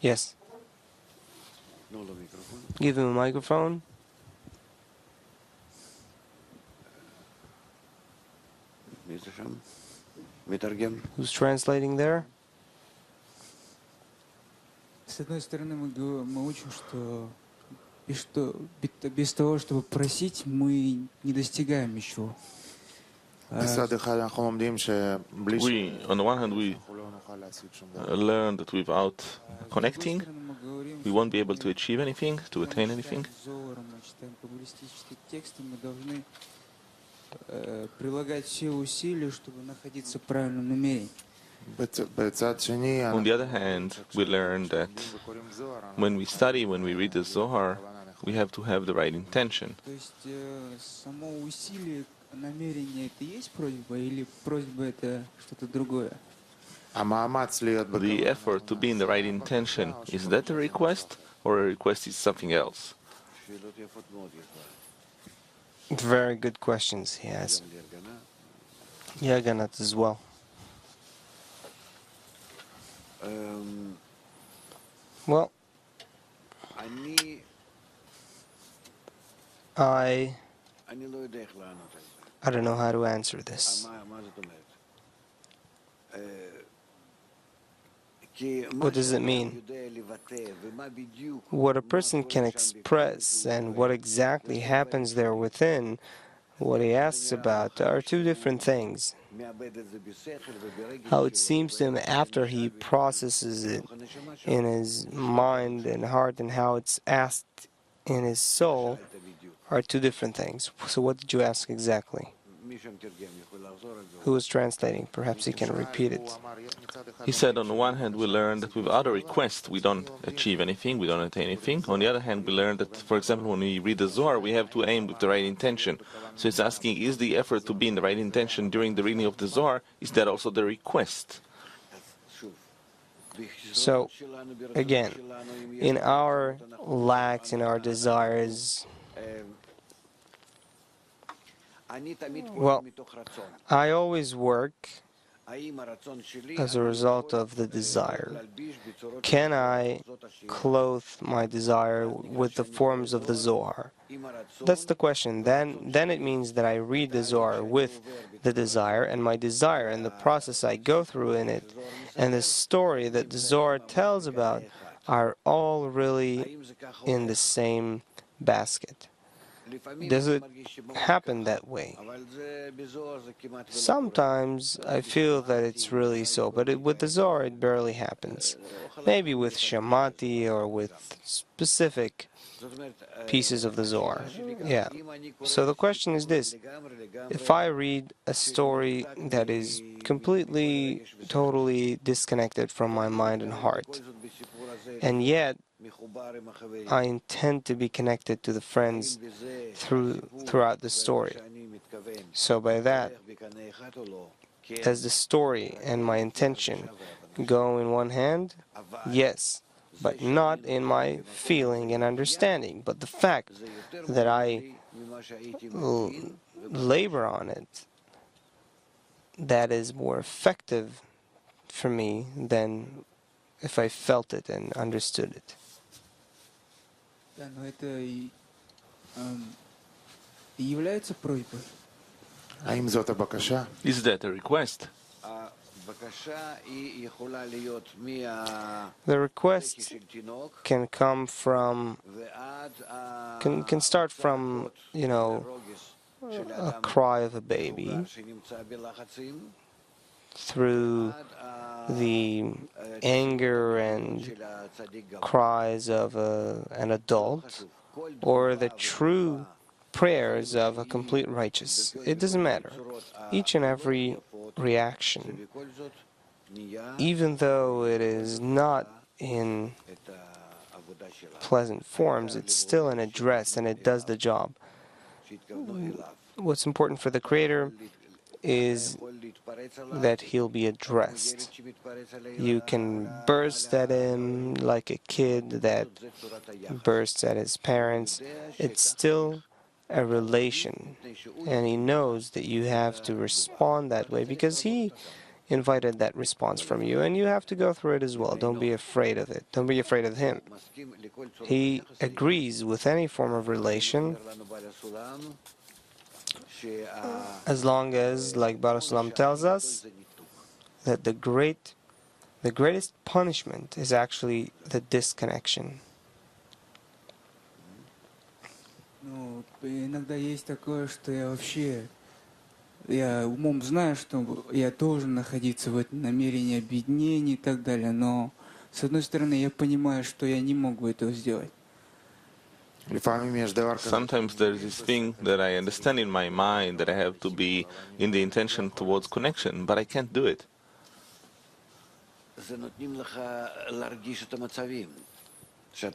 Yes. Give him a microphone. Who's translating there? С одной стороны, мы учим, что без того, чтобы просить, мы не достигаем ничего. We, on the one hand, we learn that without connecting, we won't be able to achieve anything, to attain anything. Прилагать все усилия, чтобы находиться в правильном намерении. On the other hand, we learn that when we study, when we read the Zohar, we have to have the right intention. То есть само усилие, намерение — это есть просьба, или просьба — это что-то другое? The effort to be in the right intention, is that a request, or a request is something else? Very good questions he has. Yaganat as well. Well, I don't know how to answer this. What does it mean? What a person can express and what exactly happens there within, what he asks about, are two different things. How it seems to him after he processes it in his mind and heart and how it's asked in his soul are two different things. So what did you ask exactly? Who is translating? Perhaps he can repeat it. He said, on the one hand, we learn that with other requests we don't achieve anything, we don't attain anything. On the other hand, we learn that, for example, when we read the Zohar, we have to aim with the right intention. So it's asking, is the effort to be in the right intention during the reading of the Zohar, is that also the request? So, again, in our lacks, in our desires, well, I always work as a result of the desire. Can I clothe my desire with the forms of the Zohar? That's the question. Then it means that I read the Zohar with the desire, and my desire and the process I go through in it, and the story that the Zohar tells about are all really in the same basket. Does it happen that way? Sometimes I feel that it's really so, but with the Zohar it barely happens. Maybe with Shamati or with specific pieces of the Zohar. Yeah. So the question is this: if I read a story that is completely, totally disconnected from my mind and heart, and yet I intend to be connected to the friends throughout the story. So by that, does the story and my intention go in one hand? Yes, but not in my feeling and understanding. But the fact that I labor on it, that is more effective for me than if I felt it and understood it. Да, но это и является просьбой. Is that a request? The request can come from, can start from, a cry of a baby, through the anger and cries of an adult, or the true prayers of a complete righteous. It doesn't matter. Each and every reaction, even though it is not in pleasant forms, it's still an address and it does the job. What's important for the Creator is that he'll be addressed. You can burst at him like a kid that bursts at his parents. It's still a relation, and he knows that you have to respond that way because he invited that response from you, and you have to go through it as well. Don't be afraid of it. Don't be afraid of him. He agrees with any form of relation as long as, like Baruch Sulam tells us, that the greatest punishment is actually the disconnection. Ну, иногда есть такое, что я умом знаю, что я должен находиться в этом намерении объединения и так далее, но с одной стороны я понимаю, что я не могу этого сделать. Sometimes there's this thing that I understand in my mind that I have to be in the intention towards connection, but I can't do it.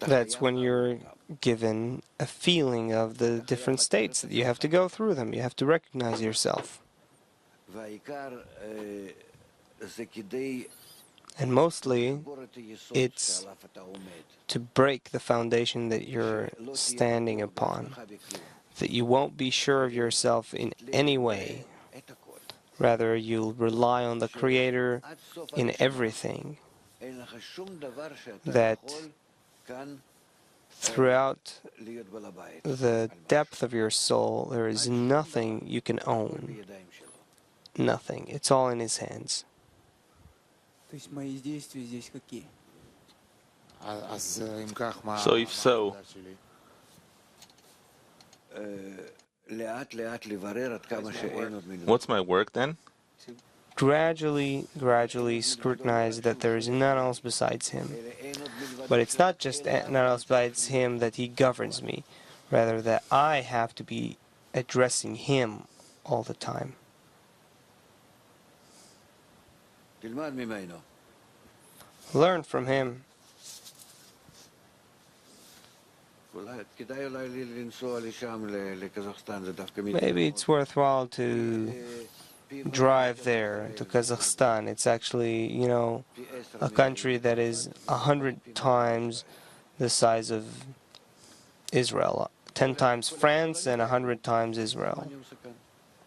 That's when you're given a feeling of the different states that you have to go through them. You have to recognize yourself. And mostly, it's to break the foundation that you're standing upon, that you won't be sure of yourself in any way. Rather, you'll rely on the Creator in everything. That throughout the depth of your soul, there is nothing you can own. Nothing. It's all in His hands. То есть мои действия здесь какие? So if so, what's my work then? Gradually scrutinize that there is none else besides Him. But it's not just none else besides Him that He governs me, rather that I have to be addressing Him all the time. Learn from Him. Maybe it's worthwhile to drive there to Kazakhstan. It's actually, a country that is 100 times the size of Israel. 10 times France and 100 times Israel.